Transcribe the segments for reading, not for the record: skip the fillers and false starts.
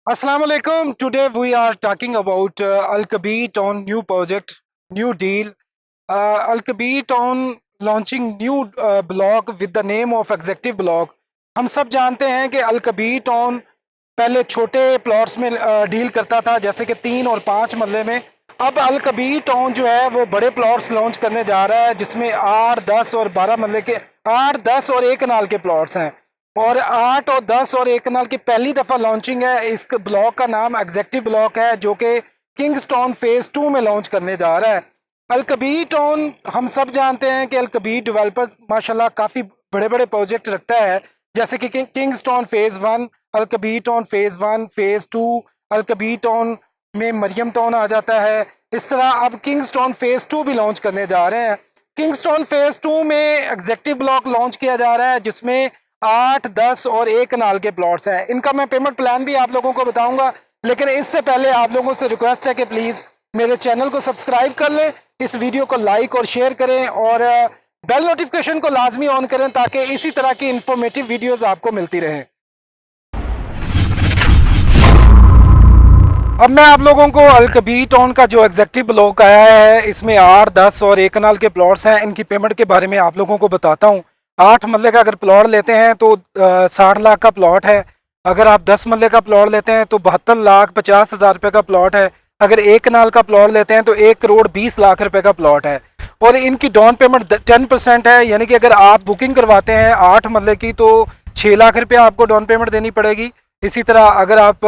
Assalamu alaikum. Today we are talking about Al Kabir on new project, new deal. Al Kabir on launching new blog with the name of executive blog. हम सब जानते हैं कि अल Kabir town पहले छोटे plots में deal करता था, जैसे कि 3 और 5 मरले में। अब अल कबीर टाउन जो है वो बड़े प्लॉट्स लॉन्च करने जा रहा है, जिसमें 8, 10 और 12 मरले के 8, 10 और 1 कनाल के प्लॉट्स हैं। और 8 और 10 और 1 कनाल की पहली दफ़ा लॉन्चिंग है। इस ब्लॉक का नाम एग्जेक्टिव ब्लॉक है, जो कि किंग्सटाउन फेज़ 2 में लॉन्च करने जा रहा है। अल कबीर टाउन हम सब जानते हैं कि अल कबीर डेवलपर्स माशाल्लाह काफ़ी बड़े बड़े प्रोजेक्ट रखता है, जैसे कि किंग्सटाउन फेज़ 1, अल कबीर टाउन फेज़ 1, फेज़ 2, अल कबीर टाउन में मरियम टाउन आ जाता है। इस तरह अब किंग्सटाउन फेज़ 2 भी लॉन्च करने जा रहे हैं। किंग्सटाउन फेज़ 2 में एग्जेक्टिव ब्लॉक लॉन्च किया जा रहा है, जिसमें 8, 10 और 1 कनाल के प्लॉट्स हैं। इनका मैं पेमेंट प्लान भी आप लोगों को बताऊंगा, लेकिन इससे पहले आप लोगों से रिक्वेस्ट है कि प्लीज़ मेरे चैनल को सब्सक्राइब कर लें, इस वीडियो को लाइक और शेयर करें, और बेल नोटिफिकेशन को लाजमी ऑन करें, ताकि इसी तरह की इंफॉर्मेटिव वीडियोस आपको मिलती रहें। अब मैं आप लोगों को अल कबीर टाउन का जो एग्जेक्टिव ब्लॉक आया है, इसमें 8, 10 और 1 कनाल के प्लॉट्स हैं, इनकी पेमेंट के बारे में आप लोगों को बताता हूँ। 8 मरले का अगर प्लॉट लेते हैं तो 60 लाख का प्लॉट है। अगर आप 10 मरले का प्लॉट लेते हैं तो 72,50,000 रुपये का प्लॉट है। अगर 1 कनाल का प्लॉट लेते हैं तो 1,20,00,000 रुपये का प्लॉट है। और इनकी डाउन पेमेंट 10% है, यानी कि अगर आप बुकिंग करवाते हैं 8 मरले की तो 6 लाख रुपये आपको डाउन पेमेंट देनी पड़ेगी। इसी तरह अगर आप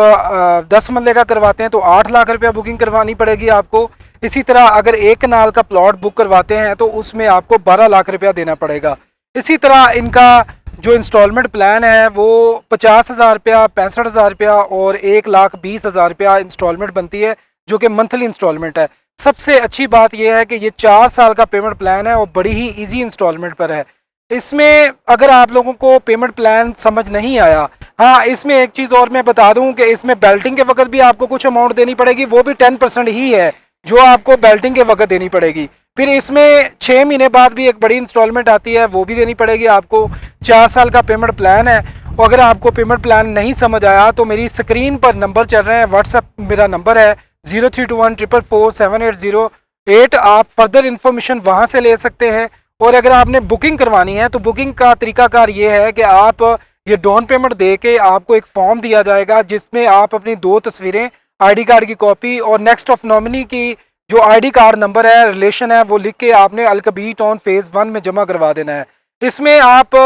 10 मरले का करवाते हैं तो 8 लाख रुपया बुकिंग करवानी पड़ेगी आपको। इसी तरह अगर 1 कनाल का प्लॉट बुक करवाते हैं तो उसमें आपको 12 लाख रुपया देना पड़ेगा। इसी तरह इनका जो इंस्टॉलमेंट प्लान है वो 50,000 रुपया, 65,000 रुपया और 1,20,000 रुपया इंस्टॉलमेंट बनती है, जो कि मंथली इंस्टॉलमेंट है। सबसे अच्छी बात यह है कि ये 4 साल का पेमेंट प्लान है और बड़ी ही ईजी इंस्टॉलमेंट पर है। इसमें अगर आप लोगों को पेमेंट प्लान समझ नहीं आया, हाँ, इसमें एक चीज़ और मैं बता दूं कि इसमें बेल्टिंग के वक्त भी आपको कुछ अमाउंट देनी पड़ेगी, वो भी 10% ही है जो आपको बेल्टिंग के वक्त देनी पड़ेगी। फिर इसमें 6 महीने बाद भी एक बड़ी इंस्टॉलमेंट आती है, वो भी देनी पड़ेगी आपको। 4 साल का पेमेंट प्लान है। और अगर आपको पेमेंट प्लान नहीं समझ आया तो मेरी स्क्रीन पर नंबर चल रहे हैं, व्हाट्सएप मेरा नंबर है 0321444780। आप फर्दर इन्फॉर्मेशन वहाँ से ले सकते हैं। और अगर आपने बुकिंग करवानी है तो बुकिंग का तरीकाकार ये है कि आप ये डाउन पेमेंट दे के आपको एक फॉर्म दिया जाएगा, जिसमें आप अपनी 2 तस्वीरें, आईडी कार्ड की कॉपी और नेक्स्ट ऑफ नॉमिनी की जो आईडी कार्ड नंबर है, रिलेशन है, वो लिख के आपने अल कबीर टाउन फेज़ 1 में जमा करवा देना है। इसमें आप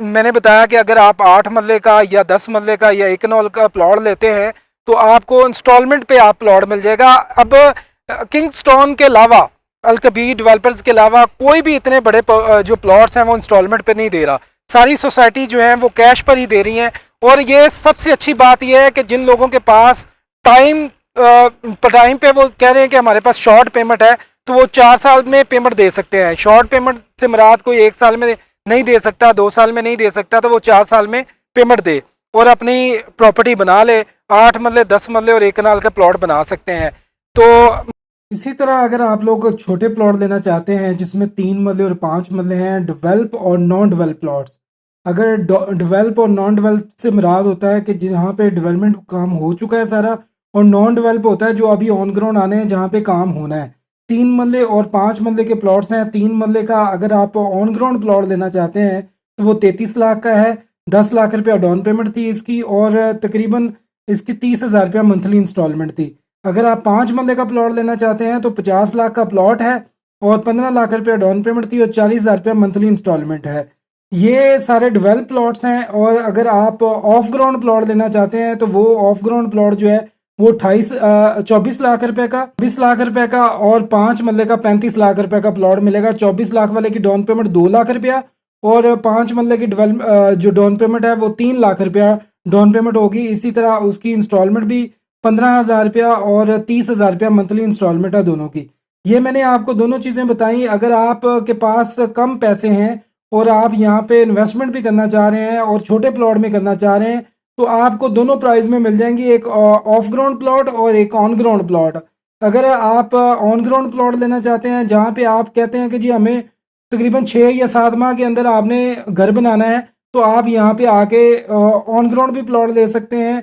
मैंने बताया कि अगर आप 8 मरले का या 10 मरले का या 1 कनाल का प्लॉट लेते हैं तो आपको इंस्टॉलमेंट पे आप प्लॉट मिल जाएगा। अब किंग्सटाउन के अलावा, अल कबीर डेवलपर्स के अलावा कोई भी इतने बड़े जो प्लॉट्स हैं वो इंस्टॉलमेंट पे नहीं दे रहा। सारी सोसाइटी जो है वो कैश पर ही दे रही हैं। और ये सबसे अच्छी बात यह है कि जिन लोगों के पास टाइम पे वो कह रहे हैं कि हमारे पास शॉर्ट पेमेंट है, तो वो 4 साल में पेमेंट दे सकते हैं। शॉर्ट पेमेंट से मुराद कोई 1 साल में नहीं दे सकता, 2 साल में नहीं दे सकता, तो वो 4 साल में पेमेंट दे और अपनी प्रॉपर्टी बना ले। 8 मरले, 10 मरले और 1 कनाल का प्लॉट बना सकते हैं। तो इसी तरह अगर आप लोग छोटे प्लॉट लेना चाहते हैं जिसमें 3 मरले और 5 मरले हैं, डेवलप और नॉन डेवलप प्लॉट्स। अगर डेवलप और नॉन डेवलप से मुराद होता है कि जहाँ पे डेवलपमेंट काम हो चुका है सारा, और नॉन डेवलप होता है जो अभी ऑन ग्राउंड आने हैं, जहाँ पे काम होना है। 3 मरले और 5 मरले के प्लॉट्स हैं। 3 मरले का अगर आप ऑन ग्राउंड प्लॉट लेना चाहते हैं तो वो 33 लाख का है। 10 लाख रुपया डाउन पेमेंट थी इसकी, और तकरीबन इसकी 30,000 रुपया मंथली इंस्टॉलमेंट थी। अगर आप 5 मरले का प्लॉट लेना चाहते हैं तो 50 लाख का प्लॉट है और 15 लाख रुपया डाउन पेमेंट थी और 40,000 रुपया मंथली इंस्टॉलमेंट है। ये सारे डेवलप प्लॉट्स हैं। और अगर आप ऑफ ग्राउंड प्लॉट लेना चाहते हैं तो वो ऑफ ग्राउंड प्लॉट जो है वो 24 लाख रुपए का, 20 लाख रुपए का, और 5 मरले का 35 लाख रुपए का प्लॉट मिलेगा। 24 लाख वाले की डाउन पेमेंट 2 लाख रुपया, और 5 मरले की जो डाउन पेमेंट है वो 3 लाख रुपया डाउन पेमेंट होगी। इसी तरह उसकी इंस्टॉलमेंट भी 15,000 रुपया और 30,000 रुपया मंथली इंस्टॉलमेंट है दोनों की। ये मैंने आपको दोनों चीज़ें बताई। अगर आप के पास कम पैसे हैं और आप यहाँ पे इन्वेस्टमेंट भी करना चाह रहे हैं और छोटे प्लॉट में करना चाह रहे हैं, तो आपको दोनों प्राइस में मिल जाएंगी, एक ऑफ ग्राउंड प्लॉट और एक ऑन ग्राउंड प्लॉट। अगर आप ऑन ग्राउंड प्लॉट लेना चाहते हैं जहाँ पे आप कहते हैं कि जी हमें तकरीबन 6 या 7 माह के अंदर आपने घर बनाना है, तो आप यहाँ पे आके ऑन ग्राउंड भी प्लॉट ले सकते हैं